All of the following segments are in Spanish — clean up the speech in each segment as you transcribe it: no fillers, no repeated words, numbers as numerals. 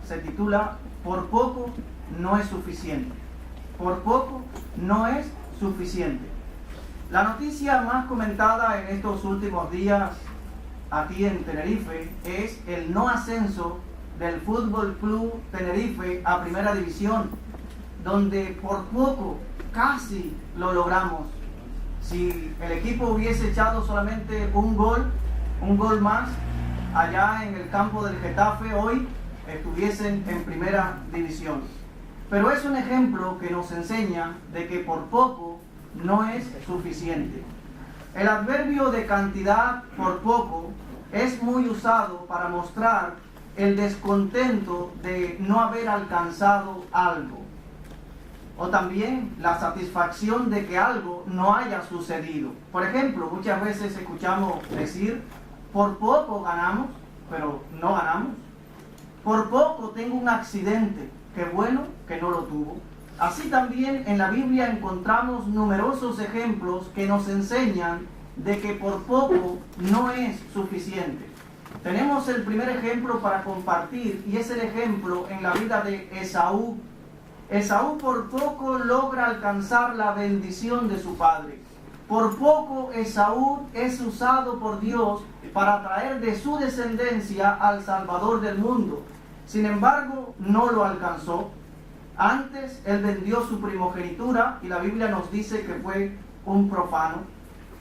se titula "Por poco no es suficiente". Por poco no es suficiente. La noticia más comentada en estos últimos días aquí en Tenerife es el no ascenso del Fútbol Club Tenerife a Primera División, donde por poco casi lo logramos. Si el equipo hubiese echado solamente un gol más allá en el campo del Getafe, hoy estuviesen en Primera División. Pero es un ejemplo que nos enseña de que por poco no es suficiente. El adverbio de cantidad por poco es muy usado para mostrar el descontento de no haber alcanzado algo, o también la satisfacción de que algo no haya sucedido. Por ejemplo, muchas veces escuchamos decir: por poco ganamos, pero no ganamos. Por poco tengo un accidente, qué bueno que no lo tuvo. Así también en la Biblia encontramos numerosos ejemplos que nos enseñan de que por poco no es suficiente. Tenemos el primer ejemplo para compartir, y es el ejemplo en la vida de Esaú. Esaú por poco logra alcanzar la bendición de su padre. Por poco Esaú es usado por Dios para traer de su descendencia al Salvador del mundo. Sin embargo, no lo alcanzó. Antes, él vendió su primogenitura y la Biblia nos dice que fue un profano.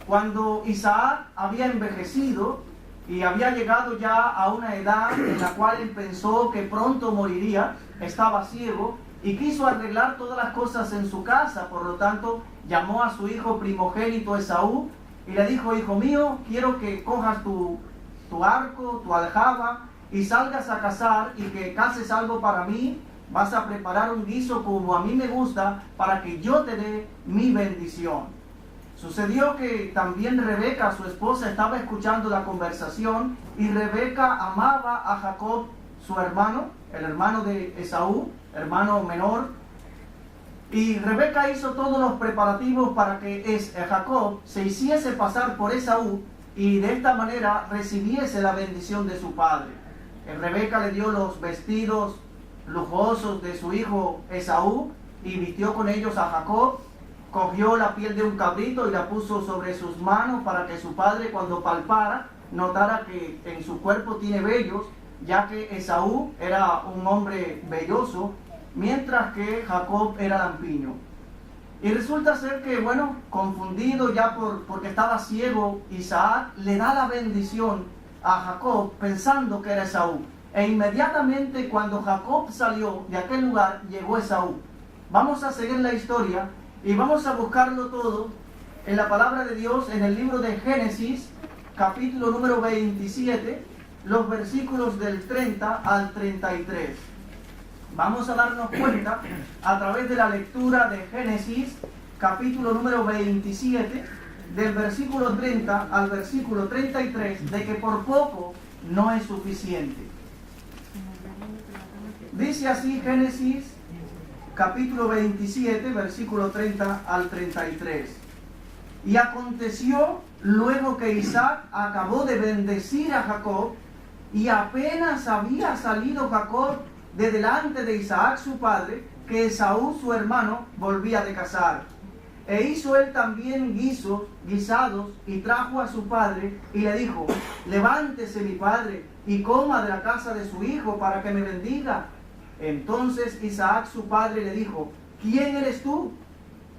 Cuando Isaac había envejecido y había llegado ya a una edad en la cual él pensó que pronto moriría, estaba ciego y quiso arreglar todas las cosas en su casa. Por lo tanto, llamó a su hijo primogénito Esaú y le dijo: hijo mío, quiero que cojas tu arco, tu aljaba, y salgas a cazar y que caces algo para mí. Vas a preparar un guiso como a mí me gusta para que yo te dé mi bendición. Sucedió que también Rebeca, su esposa, estaba escuchando la conversación, y Rebeca amaba a Jacob, su hermano, el hermano de Esaú, hermano menor. Y Rebeca hizo todos los preparativos para que Jacob se hiciese pasar por Esaú y de esta manera recibiese la bendición de su padre. Rebeca le dio los vestidos lujosos de su hijo Esaú y vistió con ellos a Jacob. Cogió la piel de un cabrito y la puso sobre sus manos para que su padre, cuando palpara, notara que en su cuerpo tiene vellos, ya que Esaú era un hombre velloso, mientras que Jacob era lampiño. Y resulta ser que, confundido ya porque estaba ciego, Isaac le da la bendición a Jacob pensando que era Esaú. E inmediatamente cuando Jacob salió de aquel lugar, llegó Esaú. Vamos a seguir la historia y vamos a buscarlo todo en la palabra de Dios, en el libro de Génesis, capítulo número 27, los versículos del 30 al 33. Vamos a darnos cuenta a través de la lectura de Génesis, capítulo número 27, del versículo 30 al versículo 33, de que por poco no es suficiente. Dice así Génesis, capítulo 27, versículo 30 al 33. Y aconteció luego que Isaac acabó de bendecir a Jacob, y apenas había salido Jacob de delante de Isaac su padre, que Esaú su hermano volvía de cazar. E hizo él también guisados, y trajo a su padre, y le dijo: levántese mi padre, y coma de la casa de su hijo, para que me bendiga. Entonces Isaac su padre le dijo: ¿quién eres tú?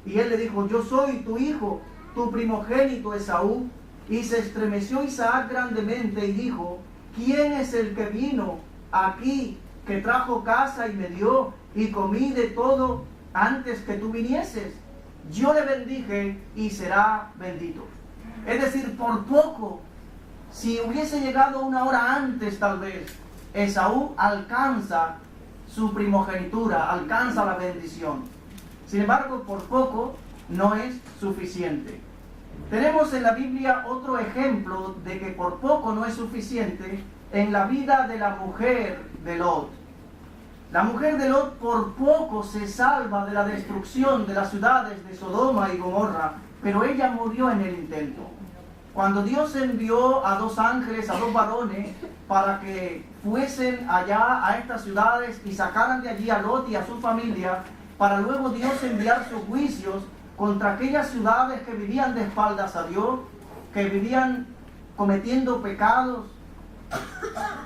Y él le dijo: yo soy tu hijo, tu primogénito Esaú. Y se estremeció Isaac grandemente y dijo: ¿quién es el que vino aquí, que trajo casa y me dio, y comí de todo antes que tú vinieses? Yo le bendije y será bendito. Es decir, por poco, si hubiese llegado una hora antes tal vez, Esaú alcanza su primogenitura, alcanza la bendición. Sin embargo, por poco no es suficiente. Tenemos en la Biblia otro ejemplo de que por poco no es suficiente en la vida de la mujer de Lot. La mujer de Lot por poco se salva de la destrucción de las ciudades de Sodoma y Gomorra, pero ella murió en el intento. Cuando Dios envió a 2 ángeles, a 2 varones, para que fuesen allá a estas ciudades y sacaran de allí a Lot y a su familia, para luego Dios enviar sus juicios contra aquellas ciudades que vivían de espaldas a Dios, que vivían cometiendo pecados.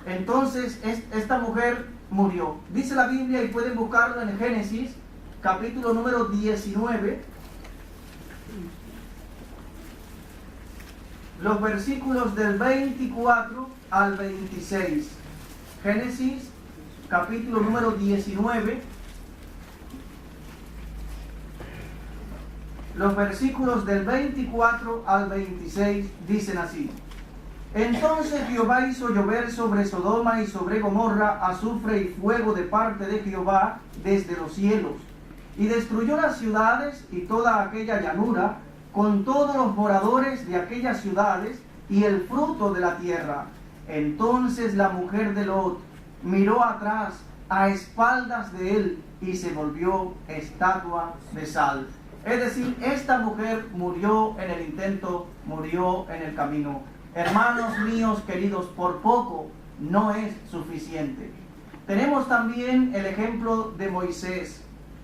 Entonces esta mujer murió. Dice la Biblia, y pueden buscarlo en Génesis, capítulo número 19, los versículos del 24 al 26. Génesis, capítulo número 19, los versículos del 24 al 26 dicen así: Entonces Jehová hizo llover sobre Sodoma y sobre Gomorra azufre y fuego de parte de Jehová desde los cielos, y destruyó las ciudades y toda aquella llanura, con todos los moradores de aquellas ciudades y el fruto de la tierra. Entonces la mujer de Lot miró atrás a espaldas de él y se volvió estatua de sal. Es decir, esta mujer murió en el intento, murió en el camino. Hermanos míos queridos, por poco no es suficiente. Tenemos también el ejemplo de Moisés.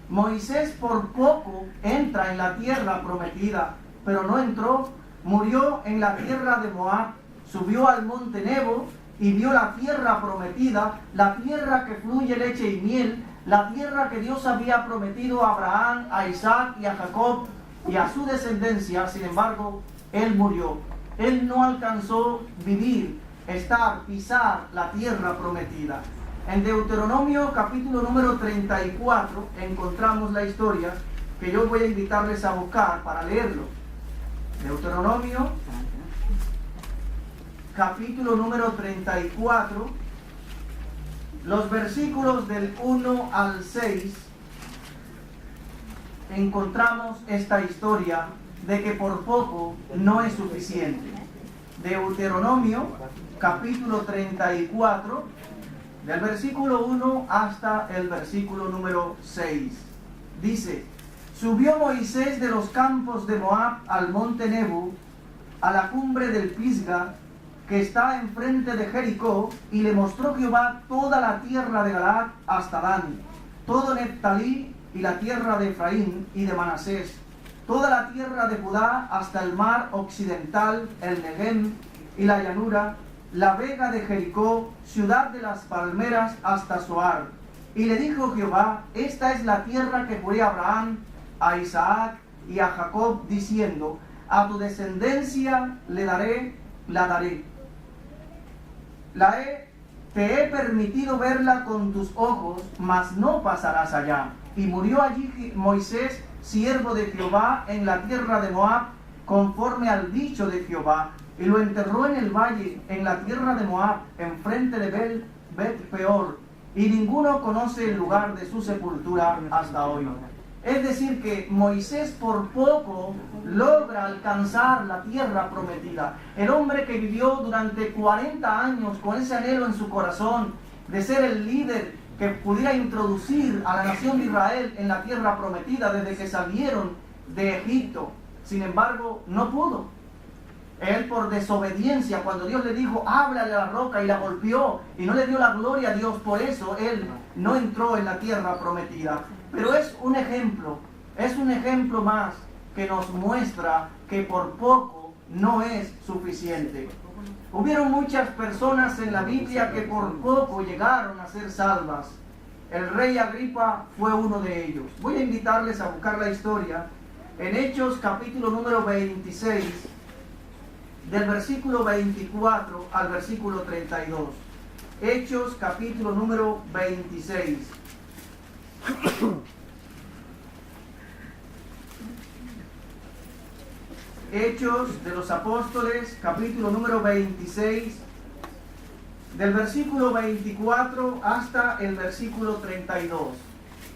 Moisés por poco entra en la tierra prometida, pero no entró. Murió en la tierra de Moab, subió al monte Nebo y vio la tierra prometida, la tierra que fluye leche y miel, la tierra que Dios había prometido a Abraham, a Isaac y a Jacob y a su descendencia. Sin embargo, él murió. Él no alcanzó vivir, pisar la tierra prometida. En Deuteronomio capítulo número 34 encontramos la historia que yo voy a invitarles a buscar para leerlo. Deuteronomio capítulo número 34, los versículos del 1 al 6, encontramos esta historia de que por poco no es suficiente. Deuteronomio capítulo 34, del versículo 1 hasta el versículo número 6. Dice: Subió Moisés de los campos de Moab al monte Nebo, a la cumbre del Pisga, que está enfrente de Jericó, y le mostró Jehová toda la tierra de Galaad hasta Dan, todo Neftalí y la tierra de Efraín y de Manasés, toda la tierra de Judá hasta el mar occidental, el Negev y la llanura, la vega de Jericó, ciudad de las palmeras hasta Zoar. Y le dijo Jehová: Esta es la tierra que juré a Abraham, a Isaac y a Jacob, diciendo: A tu descendencia la daré. Te he permitido verla con tus ojos, mas no pasarás allá. Y murió allí Moisés, siervo de Jehová, en la tierra de Moab, conforme al dicho de Jehová, y lo enterró en el valle, en la tierra de Moab, enfrente de Bet-peor, y ninguno conoce el lugar de su sepultura hasta hoy. Es decir, que Moisés por poco logra alcanzar la tierra prometida. El hombre que vivió durante 40 años con ese anhelo en su corazón de ser el líder que pudiera introducir a la nación de Israel en la tierra prometida desde que salieron de Egipto. Sin embargo, no pudo. Él, por desobediencia, cuando Dios le dijo: háblale a la roca, y la golpeó y no le dio la gloria a Dios, por eso él no entró en la tierra prometida. Pero es un ejemplo más que nos muestra que por poco no es suficiente. Hubieron muchas personas en la Biblia que por poco llegaron a ser salvas. El rey Agripa fue uno de ellos. Voy a invitarles a buscar la historia en Hechos capítulo número 26, del versículo 24 al versículo 32. Hechos capítulo número 26. Hechos de los Apóstoles, capítulo número 26, del versículo 24 hasta el versículo 32.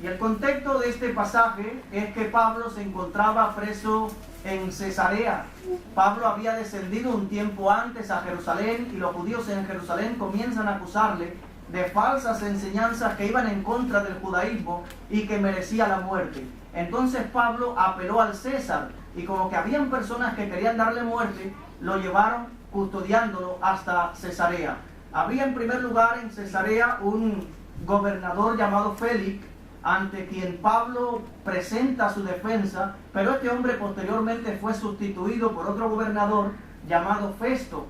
Y el contexto de este pasaje es que Pablo se encontraba preso en Cesarea. Pablo había descendido un tiempo antes a Jerusalén, y los judíos en Jerusalén comienzan a acusarle de falsas enseñanzas que iban en contra del judaísmo y que merecía la muerte. Entonces Pablo apeló al César, y como que habían personas que querían darle muerte, lo llevaron custodiándolo hasta Cesarea. Había en primer lugar en Cesarea un gobernador llamado Félix, ante quien Pablo presenta su defensa, pero este hombre posteriormente fue sustituido por otro gobernador llamado Festo.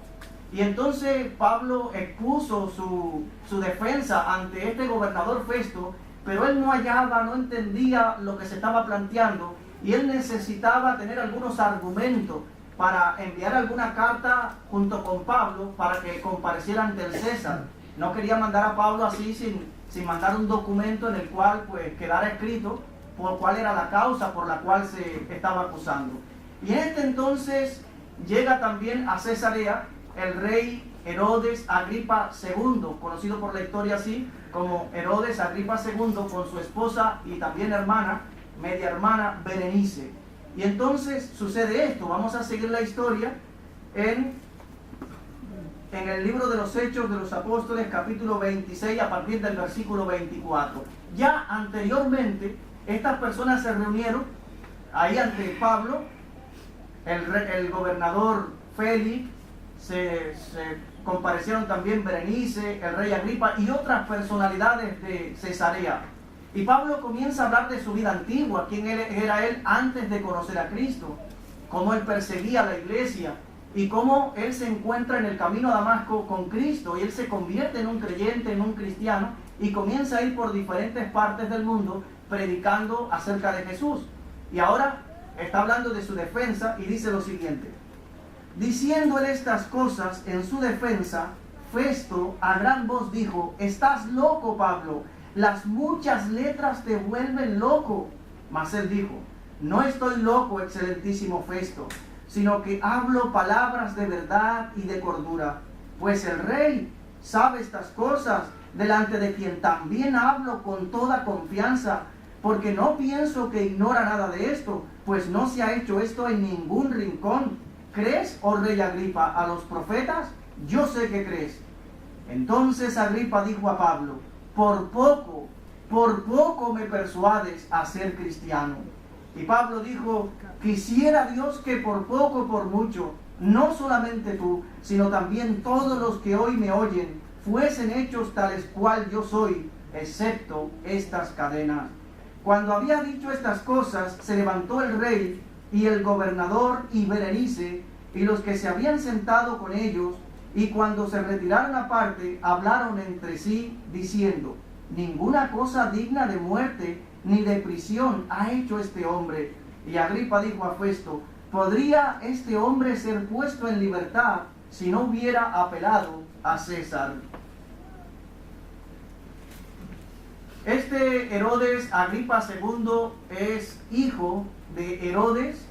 Y entonces Pablo expuso su defensa ante este gobernador Festo, pero él no hallaba, no entendía lo que se estaba planteando, y él necesitaba tener algunos argumentos para enviar alguna carta junto con Pablo para que compareciera ante el César. No quería mandar a Pablo así sin mandar un documento en el cual pues quedara escrito por cuál era la causa por la cual se estaba acusando. Y en este entonces llega también a Cesarea el rey Herodes Agripa II, conocido por la historia así como Herodes Agripa II, con su esposa y también hermana, media hermana, Berenice. Y entonces sucede esto. Vamos a seguir la historia en el libro de los Hechos de los Apóstoles, capítulo 26, a partir del versículo 24. Ya anteriormente, estas personas se reunieron ahí ante Pablo, el gobernador Félix, se comparecieron también Berenice, el rey Agripa y otras personalidades de Cesarea. Y Pablo comienza a hablar de su vida antigua, quién era él antes de conocer a Cristo, cómo él perseguía a la iglesia y cómo él se encuentra en el camino a Damasco con Cristo y él se convierte en un creyente, en un cristiano y comienza a ir por diferentes partes del mundo predicando acerca de Jesús. Y ahora está hablando de su defensa y dice lo siguiente: diciéndole estas cosas en su defensa, Festo a gran voz dijo: «Estás loco, Pablo, las muchas letras te vuelven loco». Mas él dijo: «No estoy loco, excelentísimo Festo, sino que hablo palabras de verdad y de cordura, pues el rey sabe estas cosas, delante de quien también hablo con toda confianza, porque no pienso que ignora nada de esto, pues no se ha hecho esto en ningún rincón. ¿Crees, oh rey Agripa, a los profetas? Yo sé que crees». Entonces Agripa dijo a Pablo: por poco me persuades a ser cristiano. Y Pablo dijo: quisiera Dios que por poco o por mucho, no solamente tú, sino también todos los que hoy me oyen, fuesen hechos tales cual yo soy, excepto estas cadenas. Cuando había dicho estas cosas, se levantó el rey y el gobernador y Berenice y los que se habían sentado con ellos, y cuando se retiraron aparte, hablaron entre sí, diciendo: ninguna cosa digna de muerte ni de prisión ha hecho este hombre. Y Agripa dijo a Festo: ¿podría este hombre ser puesto en libertad si no hubiera apelado a César? Este Herodes Agripa II es hijo de Herodes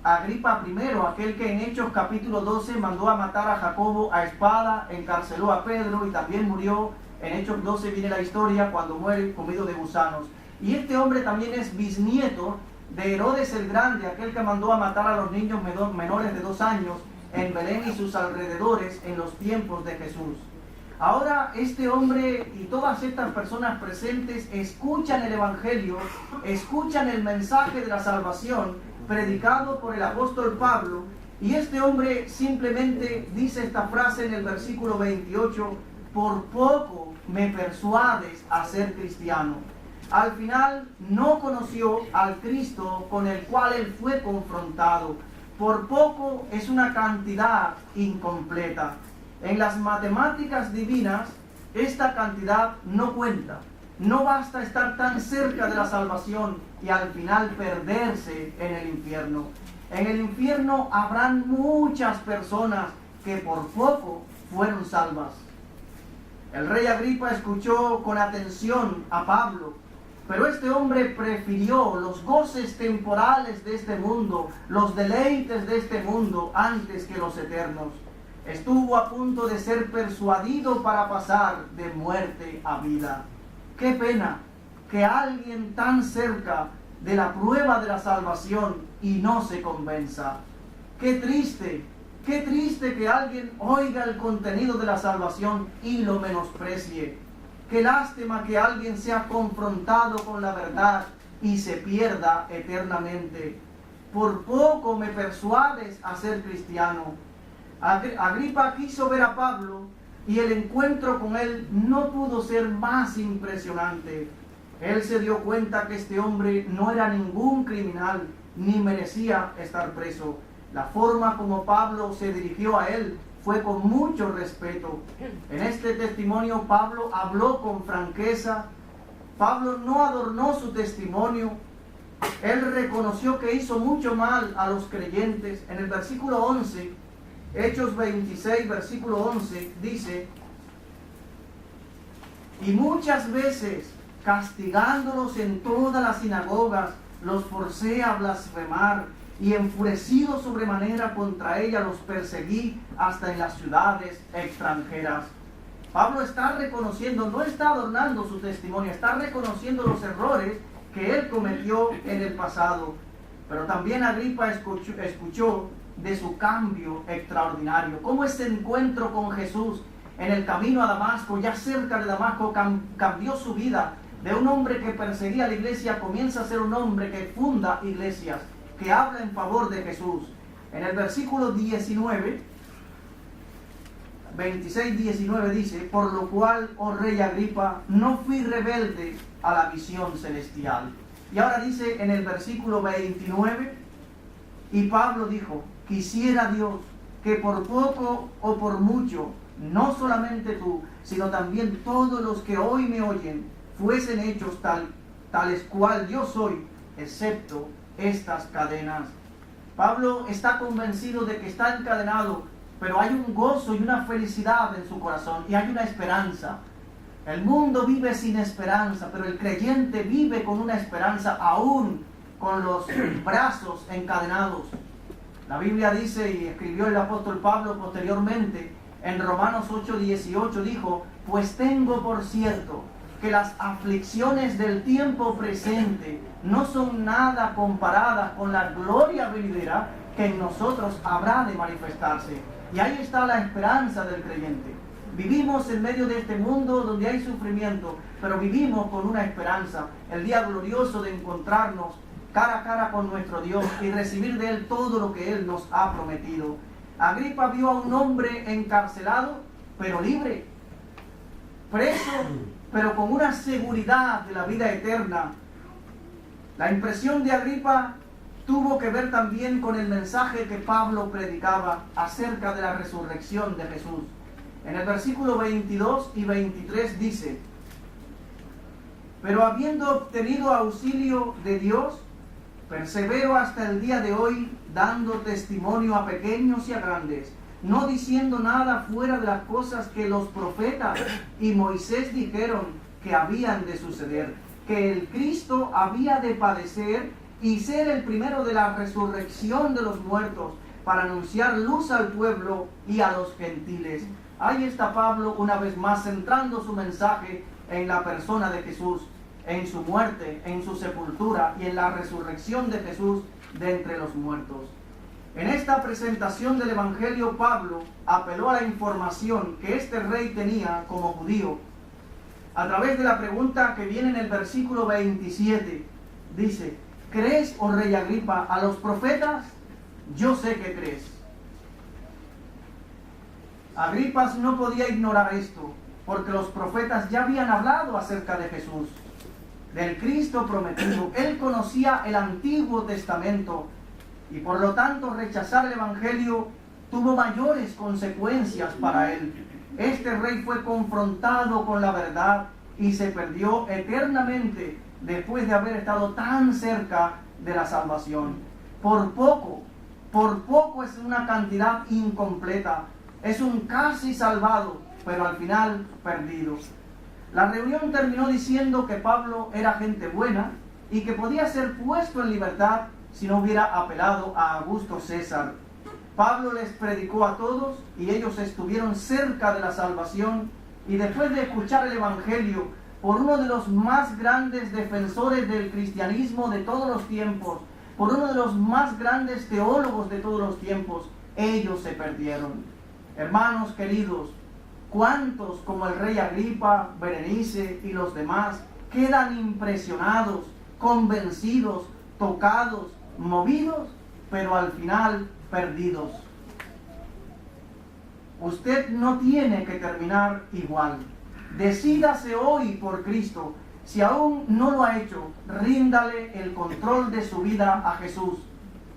Agripa I, aquel que en Hechos capítulo 12 mandó a matar a Jacobo a espada, encarceló a Pedro y también murió. En Hechos 12 viene la historia cuando muere comido de gusanos. Y este hombre también es bisnieto de Herodes el Grande, aquel que mandó a matar a los niños menores de 2 años en Belén y sus alrededores en los tiempos de Jesús. Ahora este hombre y todas estas personas presentes escuchan el Evangelio, escuchan el mensaje de la salvación predicado por el apóstol Pablo, y este hombre simplemente dice esta frase en el versículo 28: por poco me persuades a ser cristiano. Al final no conoció al Cristo con el cual él fue confrontado. Por poco es una cantidad incompleta. En las matemáticas divinas, esta cantidad no cuenta. No basta estar tan cerca de la salvación y al final perderse en el infierno. En el infierno habrán muchas personas que por poco fueron salvas. El rey Agripa escuchó con atención a Pablo, pero este hombre prefirió los goces temporales de este mundo, los deleites de este mundo, antes que los eternos. Estuvo a punto de ser persuadido para pasar de muerte a vida. ¡Qué pena que alguien tan cerca de la prueba de la salvación y no se convenza! ¡Qué triste! ¡Qué triste que alguien oiga el contenido de la salvación y lo menosprecie! ¡Qué lástima que alguien sea confrontado con la verdad y se pierda eternamente! Por poco me persuades a ser cristiano. Agripa quiso ver a Pablo y el encuentro con él no pudo ser más impresionante. Él se dio cuenta que este hombre no era ningún criminal ni merecía estar preso. La forma como Pablo se dirigió a él fue con mucho respeto. En este testimonio Pablo habló con franqueza. Pablo no adornó su testimonio. Él reconoció que hizo mucho mal a los creyentes. En el versículo 11, Hechos 26, versículo 11, dice: y muchas veces, castigándolos en todas las sinagogas, los forcé a blasfemar, y enfurecido sobremanera contra ella los perseguí hasta en las ciudades extranjeras. Pablo está reconociendo, no está adornando su testimonio, está reconociendo los errores que él cometió en el pasado. Pero también Agripa escuchó de su cambio extraordinario, cómo ese encuentro con Jesús en el camino a Damasco, ya cerca de Damasco, cambió su vida. De un hombre que perseguía a la iglesia comienza a ser un hombre que funda iglesias, que habla en favor de Jesús. En el versículo 19, 26-19 dice: por lo cual, oh rey Agripa, no fui rebelde a la visión celestial. Y ahora dice en el versículo 29, y Pablo dijo: quisiera Dios que por poco o por mucho, no solamente tú, sino también todos los que hoy me oyen, fuesen hechos tales cual yo soy, excepto estas cadenas. Pablo está convencido de que está encadenado, pero hay un gozo y una felicidad en su corazón, y hay una esperanza. El mundo vive sin esperanza, pero el creyente vive con una esperanza, aún con los brazos encadenados. La Biblia dice, y escribió el apóstol Pablo posteriormente, en Romanos 8:18 dijo: pues tengo por cierto que las aflicciones del tiempo presente no son nada comparadas con la gloria venidera que en nosotros habrá de manifestarse. Y ahí está la esperanza del creyente. Vivimos en medio de este mundo donde hay sufrimiento, pero vivimos con una esperanza, el día glorioso de encontrarnos cara a cara con nuestro Dios y recibir de Él todo lo que Él nos ha prometido. Agripa vio a un hombre encarcelado, pero libre, preso, pero con una seguridad de la vida eterna. La impresión de Agripa tuvo que ver también con el mensaje que Pablo predicaba acerca de la resurrección de Jesús. En el versículo 22 y 23 dice: pero habiendo obtenido auxilio de Dios, persevero hasta el día de hoy, dando testimonio a pequeños y a grandes, no diciendo nada fuera de las cosas que los profetas y Moisés dijeron que habían de suceder, que el Cristo había de padecer y ser el primero de la resurrección de los muertos, para anunciar luz al pueblo y a los gentiles. Ahí está Pablo una vez más centrando su mensaje en la persona de Jesús, en su muerte, en su sepultura y en la resurrección de Jesús de entre los muertos. En esta presentación del Evangelio, Pablo apeló a la información que este rey tenía como judío a través de la pregunta que viene en el versículo 27. Dice: ¿crees, oh rey Agripa, a los profetas? Yo sé que crees. Agripa no podía ignorar esto, porque los profetas ya habían hablado acerca de Jesús, del Cristo prometido. Él conocía el Antiguo Testamento y por lo tanto rechazar el Evangelio tuvo mayores consecuencias para él. Este rey fue confrontado con la verdad y se perdió eternamente después de haber estado tan cerca de la salvación. Por poco es una cantidad incompleta, es un casi salvado, pero al final perdido. La reunión terminó diciendo que Pablo era gente buena y que podía ser puesto en libertad si no hubiera apelado a Augusto César. Pablo les predicó a todos y ellos estuvieron cerca de la salvación, y después de escuchar el Evangelio por uno de los más grandes defensores del cristianismo de todos los tiempos, por uno de los más grandes teólogos de todos los tiempos, ellos se perdieron. Hermanos queridos, ¿cuántos como el rey Agripa, Berenice y los demás quedan impresionados, convencidos, tocados, movidos, pero al final perdidos? Usted no tiene que terminar igual. Decídase hoy por Cristo. Si aún no lo ha hecho, ríndale el control de su vida a Jesús.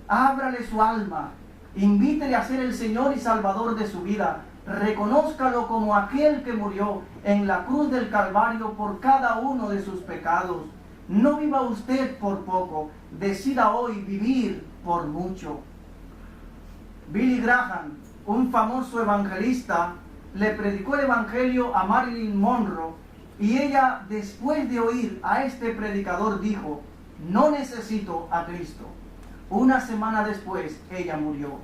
Ábrale su alma. Invítele a ser el Señor y Salvador de su vida. Reconózcalo como aquel que murió en la cruz del Calvario por cada uno de sus pecados. No viva usted por poco. Decida hoy vivir por mucho. Billy Graham, un famoso evangelista, le predicó el evangelio a Marilyn Monroe y ella, después de oír a este predicador, dijo: no necesito a Cristo. Una semana después ella murió.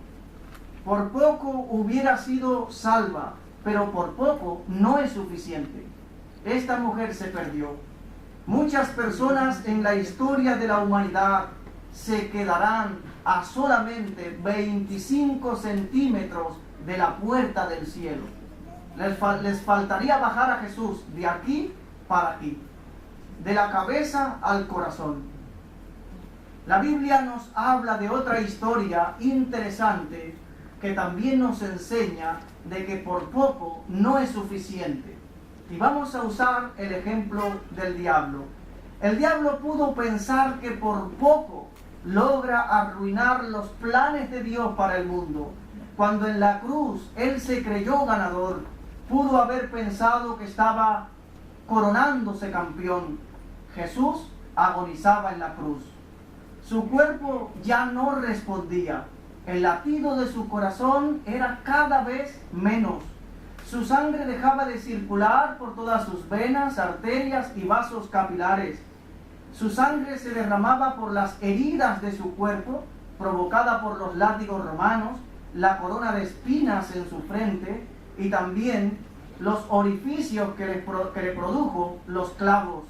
Por poco hubiera sido salva, pero por poco no es suficiente. Esta mujer se perdió. Muchas personas en la historia de la humanidad se quedarán a solamente 25 centímetros de la puerta del cielo. Les faltaría bajar a Jesús de aquí para aquí, de la cabeza al corazón. La Biblia nos habla de otra historia interesante que también nos enseña de que por poco no es suficiente. Y vamos a usar el ejemplo del diablo. El diablo pudo pensar que por poco logra arruinar los planes de Dios para el mundo. Cuando en la cruz él se creyó ganador, pudo haber pensado que estaba coronándose campeón. Jesús agonizaba en la cruz. Su cuerpo ya no respondía. El latido de su corazón era cada vez menos. Su sangre dejaba de circular por todas sus venas, arterias y vasos capilares. Su sangre se derramaba por las heridas de su cuerpo, provocada por los látigos romanos, la corona de espinas en su frente y también los orificios que le produjo los clavos.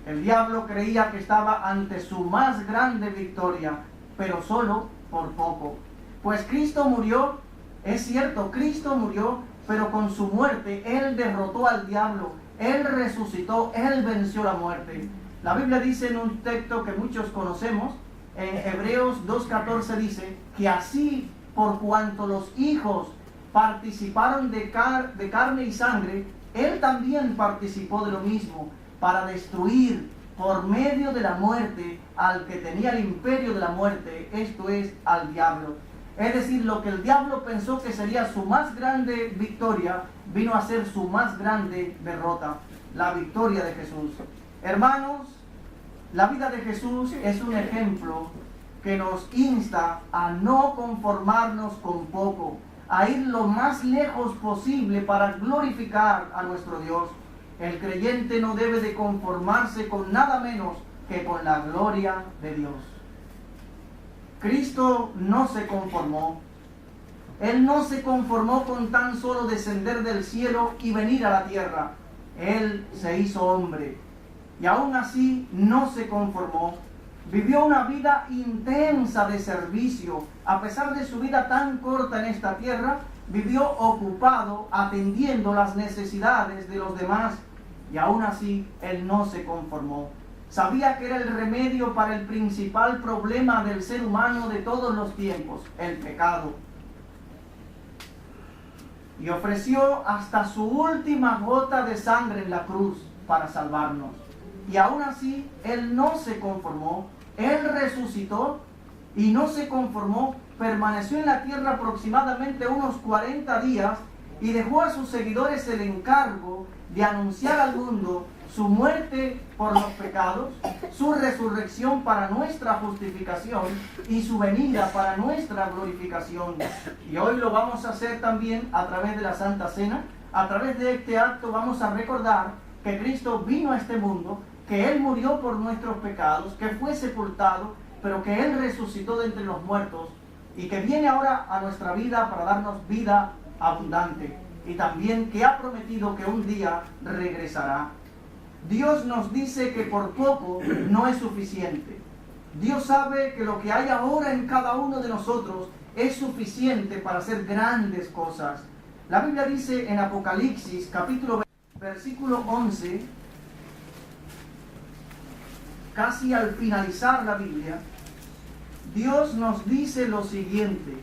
El diablo creía que estaba ante su más grande victoria, pero solo por poco. Pues Cristo murió, es cierto, Cristo murió, pero con su muerte Él derrotó al diablo, Él resucitó, Él venció la muerte. La Biblia dice en un texto que muchos conocemos, en Hebreos 2:14 dice que así por cuanto los hijos participaron de carne y sangre, Él también participó de lo mismo, para destruir por medio de la muerte al que tenía el imperio de la muerte, esto es, al diablo. Es decir, lo que el diablo pensó que sería su más grande victoria, vino a ser su más grande derrota, la victoria de Jesús. Hermanos, la vida de Jesús es un ejemplo que nos insta a no conformarnos con poco, a ir lo más lejos posible para glorificar a nuestro Dios. El creyente no debe de conformarse con nada menos que con la gloria de Dios. Cristo no se conformó. Él no se conformó con tan solo descender del cielo y venir a la tierra. Él se hizo hombre. Y aún así no se conformó. Vivió una vida intensa de servicio. A pesar de su vida tan corta en esta tierra, vivió ocupado atendiendo las necesidades de los demás. Y aún así, Él no se conformó. Sabía que era el remedio para el principal problema del ser humano de todos los tiempos, el pecado. Y ofreció hasta su última gota de sangre en la cruz para salvarnos. Y aún así, Él no se conformó. Él resucitó y no se conformó. Permaneció en la tierra aproximadamente unos 40 días y dejó a sus seguidores el encargo de anunciar al mundo su muerte por los pecados, su resurrección para nuestra justificación y su venida para nuestra glorificación. Y hoy lo vamos a hacer también a través de la Santa Cena. A través de este acto vamos a recordar que Cristo vino a este mundo, que Él murió por nuestros pecados, que fue sepultado, pero que Él resucitó de entre los muertos y que viene ahora a nuestra vida para darnos vida abundante. Y también que ha prometido que un día regresará. Dios nos dice que por poco no es suficiente. Dios sabe que lo que hay ahora en cada uno de nosotros es suficiente para hacer grandes cosas. La Biblia dice en Apocalipsis capítulo 20, versículo 11, casi al finalizar la Biblia, Dios nos dice lo siguiente: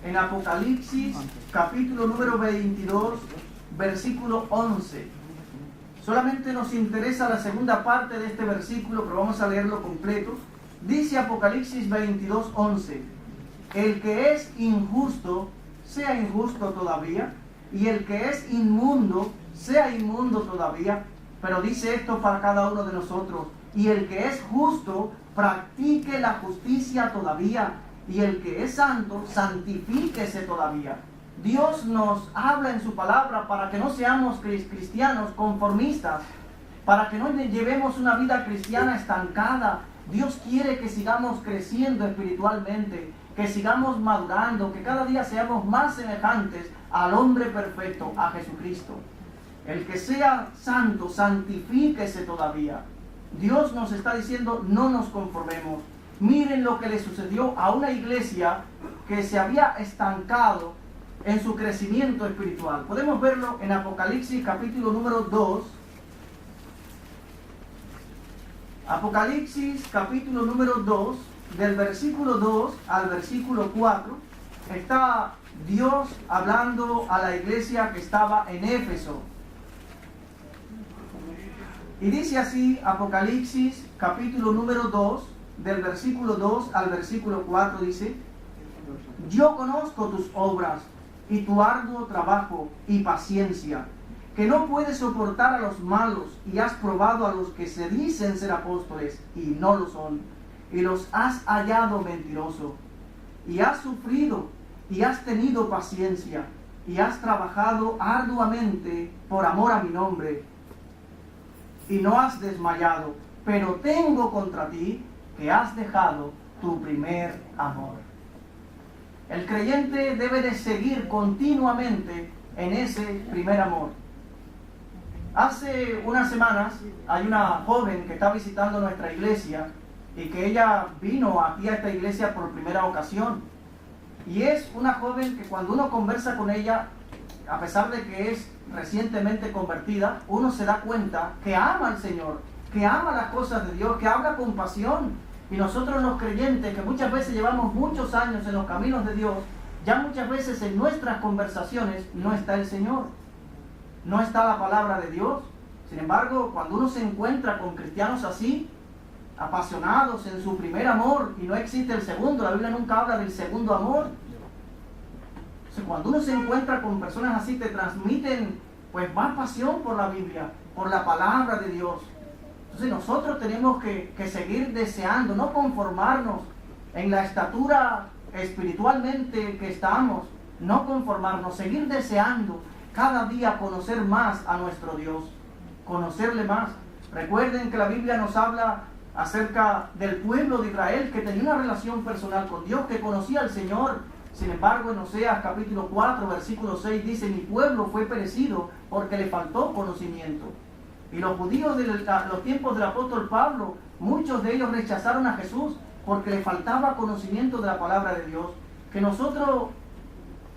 en Apocalipsis capítulo número 22, versículo 11. Solamente nos interesa la segunda parte de este versículo, pero vamos a leerlo completo. Dice Apocalipsis 22, 11: el que es injusto, sea injusto todavía, y el que es inmundo, sea inmundo todavía. Pero dice esto para cada uno de nosotros: y el que es justo, practique la justicia todavía, y el que es santo, santifíquese todavía. Dios nos habla en su palabra para que no seamos cristianos conformistas, para que no llevemos una vida cristiana estancada. Dios quiere que sigamos creciendo espiritualmente, que sigamos madurando, que cada día seamos más semejantes al hombre perfecto, a Jesucristo. El que sea santo, santifíquese todavía. Dios nos está diciendo, no nos conformemos. Miren lo que le sucedió a una iglesia que se había estancado en su crecimiento espiritual. Podemos verlo en Apocalipsis capítulo número 2. Apocalipsis capítulo número 2, del versículo 2 al versículo 4, está Dios hablando a la iglesia que estaba en Éfeso. Y dice así Apocalipsis capítulo número 2, del versículo 2 al versículo 4, dice: yo conozco tus obras y tu arduo trabajo y paciencia, que no puedes soportar a los malos, y has probado a los que se dicen ser apóstoles y no lo son, y los has hallado mentirosos, y has sufrido y has tenido paciencia, y has trabajado arduamente por amor a mi nombre, y no has desmayado. Pero tengo contra ti que has dejado tu primer amor. El creyente debe de seguir continuamente en ese primer amor. Hace unas semanas hay una joven que está visitando nuestra iglesia y que ella vino aquí a esta iglesia por primera ocasión. Y es una joven que cuando uno conversa con ella, a pesar de que es recientemente convertida, uno se da cuenta que ama al Señor, que ama las cosas de Dios, que habla con pasión. Y nosotros los creyentes, que muchas veces llevamos muchos años en los caminos de Dios, ya muchas veces en nuestras conversaciones no está el Señor, no está la palabra de Dios. Sin embargo, cuando uno se encuentra con cristianos así, apasionados en su primer amor, y no existe el segundo, la Biblia nunca habla del segundo amor. Entonces, cuando uno se encuentra con personas así, te transmiten pues más pasión por la Biblia, por la palabra de Dios. Entonces nosotros tenemos que seguir deseando, no conformarnos en la estatura espiritualmente que estamos, no conformarnos, seguir deseando cada día conocer más a nuestro Dios, conocerle más. Recuerden que la Biblia nos habla acerca del pueblo de Israel que tenía una relación personal con Dios, que conocía al Señor. Sin embargo, en Oseas capítulo 4, versículo 6 dice: mi pueblo fue perecido porque le faltó conocimiento. Y los judíos de los tiempos del apóstol Pablo, muchos de ellos rechazaron a Jesús porque le faltaba conocimiento de la palabra de Dios. Que nosotros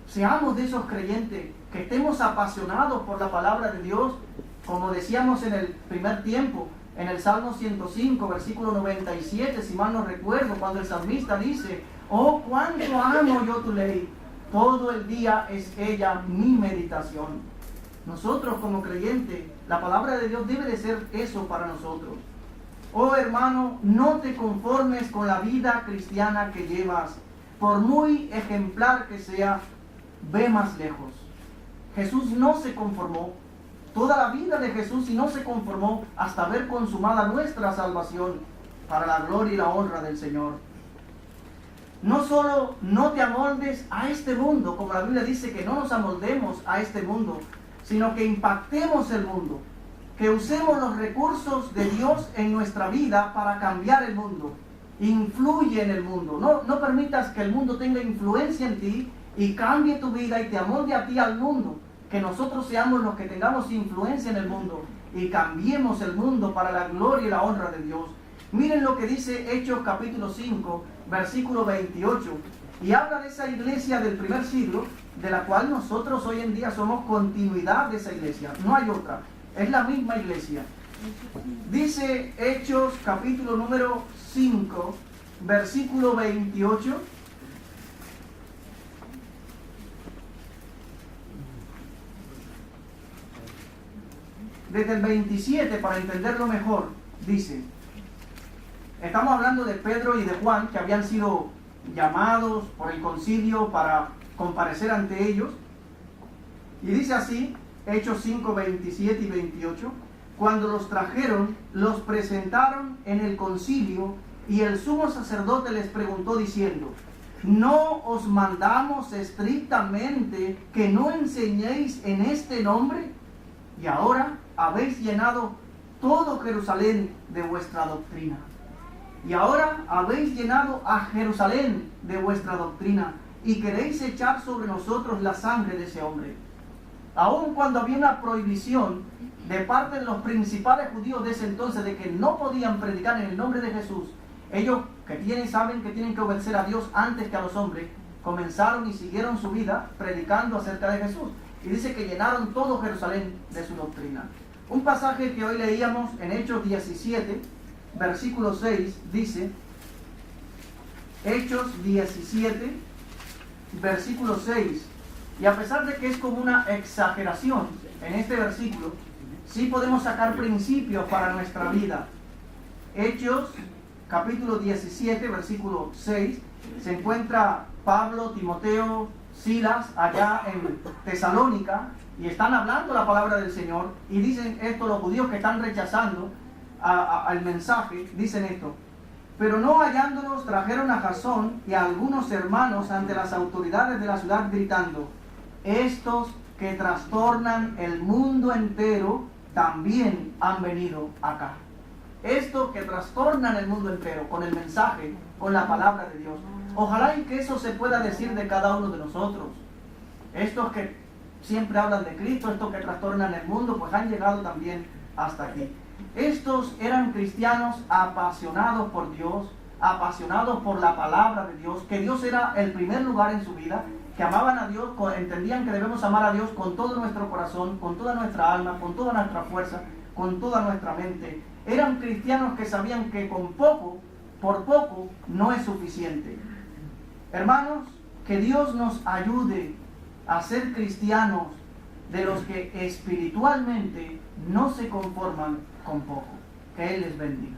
seamos de esos creyentes, que estemos apasionados por la palabra de Dios, como decíamos en el primer tiempo, en el Salmo 105, versículo 97, si mal no recuerdo, cuando el salmista dice: oh, cuánto amo yo tu ley, todo el día es ella mi meditación. Nosotros como creyentes, la palabra de Dios debe de ser eso para nosotros. Oh hermano, no te conformes con la vida cristiana que llevas. Por muy ejemplar que sea, ve más lejos. Jesús no se conformó toda la vida de Jesús y no se conformó hasta ver consumada nuestra salvación para la gloria y la honra del Señor. No solo no te amoldes a este mundo, como la Biblia dice que no nos amoldemos a este mundo, sino que impactemos el mundo, que usemos los recursos de Dios en nuestra vida para cambiar el mundo. Influye en el mundo. No permitas que el mundo tenga influencia en ti y cambie tu vida y te amolde a ti al mundo. Que nosotros seamos los que tengamos influencia en el mundo y cambiemos el mundo para la gloria y la honra de Dios. Miren lo que dice Hechos capítulo 5, versículo 28. Y habla de esa iglesia del primer siglo, de la cual nosotros hoy en día somos continuidad de esa iglesia. No hay otra. Es la misma iglesia. Dice Hechos capítulo número 5, versículo 28. desde el 27, para entenderlo mejor, dice, estamos hablando de Pedro y de Juan, que habían sido llamados por el concilio para comparecer ante ellos. Y dice así, Hechos 5, 27 y 28, cuando los trajeron, los presentaron en el concilio, y el sumo sacerdote les preguntó diciendo, ¿no os mandamos estrictamente que no enseñéis en este nombre? Y ahora habéis llenado todo Jerusalén de vuestra doctrina. Y ahora habéis llenado a Jerusalén de vuestra doctrina, y queréis echar sobre nosotros la sangre de ese hombre. Aun cuando había una prohibición de parte de los principales judíos de ese entonces de que no podían predicar en el nombre de Jesús, ellos saben que tienen que obedecer a Dios antes que a los hombres, comenzaron y siguieron su vida predicando acerca de Jesús. Y dice que llenaron todo Jerusalén de su doctrina. Un pasaje que hoy leíamos en Hechos 17, versículo 6, dice, Hechos 17, versículo 6, y a pesar de que es como una exageración en este versículo, sí podemos sacar principios para nuestra vida. Hechos capítulo 17, versículo 6, se encuentra Pablo, Timoteo, Silas allá en Tesalónica, y están hablando la palabra del Señor, y dicen esto los judíos que están rechazando al mensaje, dicen esto, pero no hallándolos trajeron a Jasón y a algunos hermanos ante las autoridades de la ciudad gritando, estos que trastornan el mundo entero también han venido acá. Estos que trastornan el mundo entero con el mensaje, con la palabra de Dios. Ojalá y que eso se pueda decir de cada uno de nosotros. Estos que siempre hablan de Cristo, estos que trastornan el mundo, pues han llegado también hasta aquí. Estos eran cristianos apasionados por Dios, apasionados por la palabra de Dios, que Dios era el primer lugar en su vida, que amaban a Dios, entendían que debemos amar a Dios con todo nuestro corazón, con toda nuestra alma, con toda nuestra fuerza, con toda nuestra mente. Eran cristianos que sabían que por poco, no es suficiente. Hermanos, que Dios nos ayude a ser cristianos de los que espiritualmente no se conforman con poco. Que Él les bendiga.